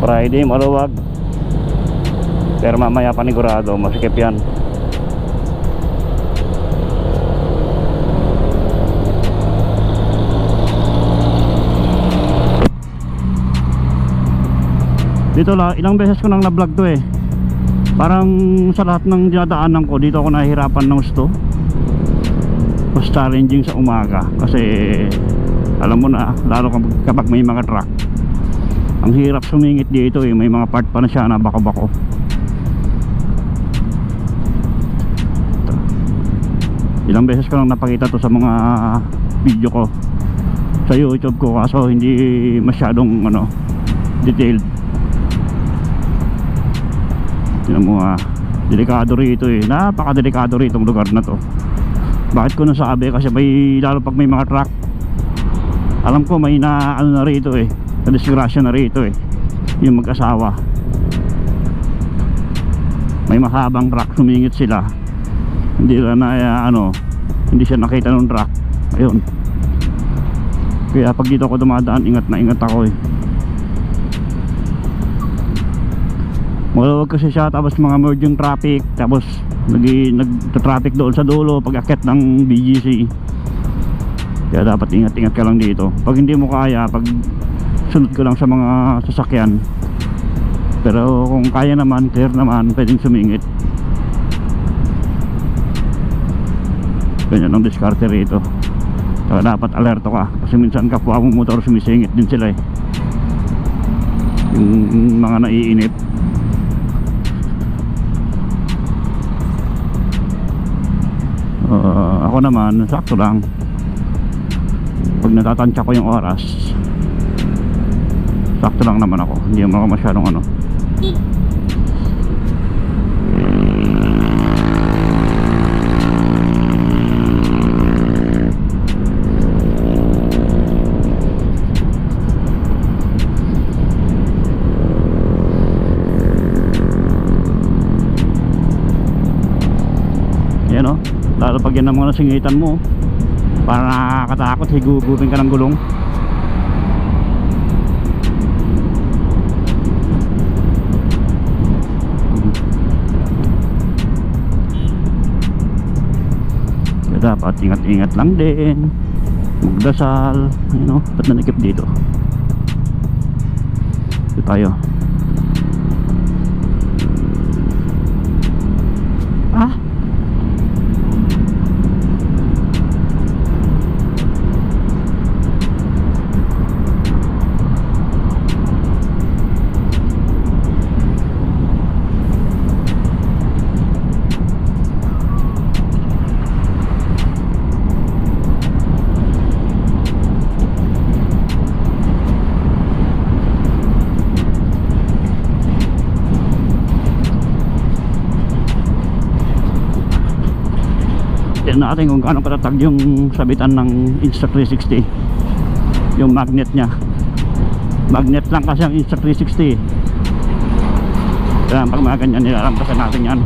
Friday maluwag, pero mamaya panigurado masikip yan. Dito lang, ilang beses ko nang na-vlog to eh. Parang sa lahat ng dinadaanan ko, dito ako nahihirapan ng gusto. Mas challenging sa umaga. Kasi alam mo na, lalo kapag may mga truck, ang hirap sumingit dito eh. May mga part pa na siya na bako-bako. Ilang beses ko nang napakita to sa mga video ko sa YouTube ko, kaso hindi masyadong detailed. Tingnan mo delikado rito eh. Napakadelikado rito itong lugar na to. Bakit ko nasabi? Kasi lalo pag may mga truck, alam ko may na rito eh, na disgrasya na rito eh, yung mag-asawa. May mahabang truck, sumingit sila, hindi hindi siya nakita ng truck. Ayun, kaya pag dito ako dumadaan, ingat na ingat ako eh. Maluwag kasi siya, tapos mga merging traffic, tapos nag-traffic doon sa dulo pag akit ng BGC. Kaya dapat ingat-ingat ka lang dito. Pag hindi mo kaya, pag sunod ko lang sa mga sasakyan. Pero kung kaya naman, clear naman, pwedeng sumingit. Ganyan ang diskarte rito. Kaya dapat alerto ka, kasi minsan kapwa mong motor sumisingit din sila eh. Yung mga naiinip. Ako naman, sakto lang. Pag natatansya ko yung oras, sakto lang naman ako. Hindi naman ako masyadong yan o. Lalo pag yan ang mga nasingitan mo, para nakakatakot, higugupin ka ng gulong. Kaya dapat ingat-ingat lang din, magdasal. Ba't nanikip dito? Dito tayo. Tignan natin kung gaano katatag yung sabitan ng Insta360, yung magnet nya. Magnet lang kasi ang Insta360. Kaya pag mga ganyan, nilalampasan natin yan.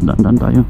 Dandan tayo.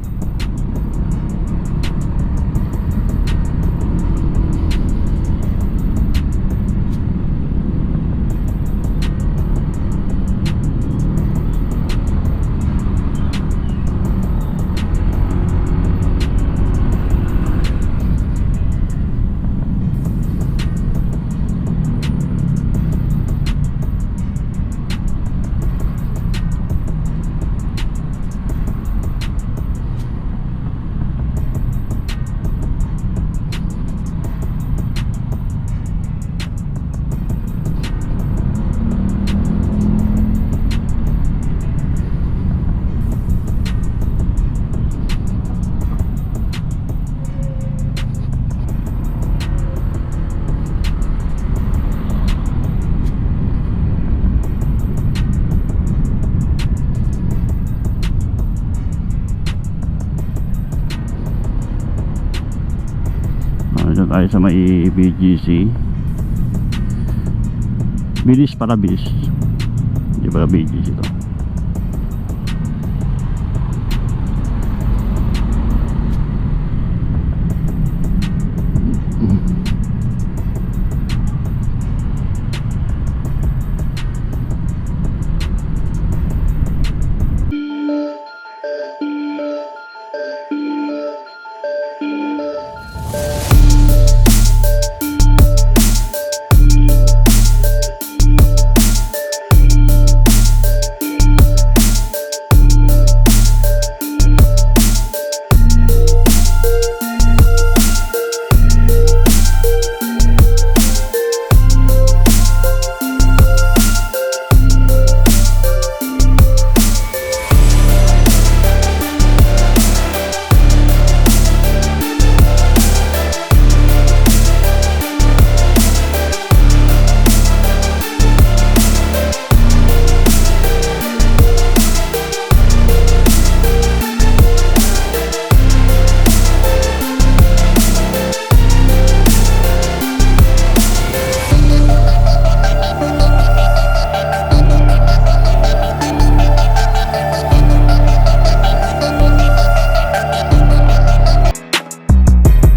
tayo sa may BGC. Bilis para bilis. Di ba BGC to?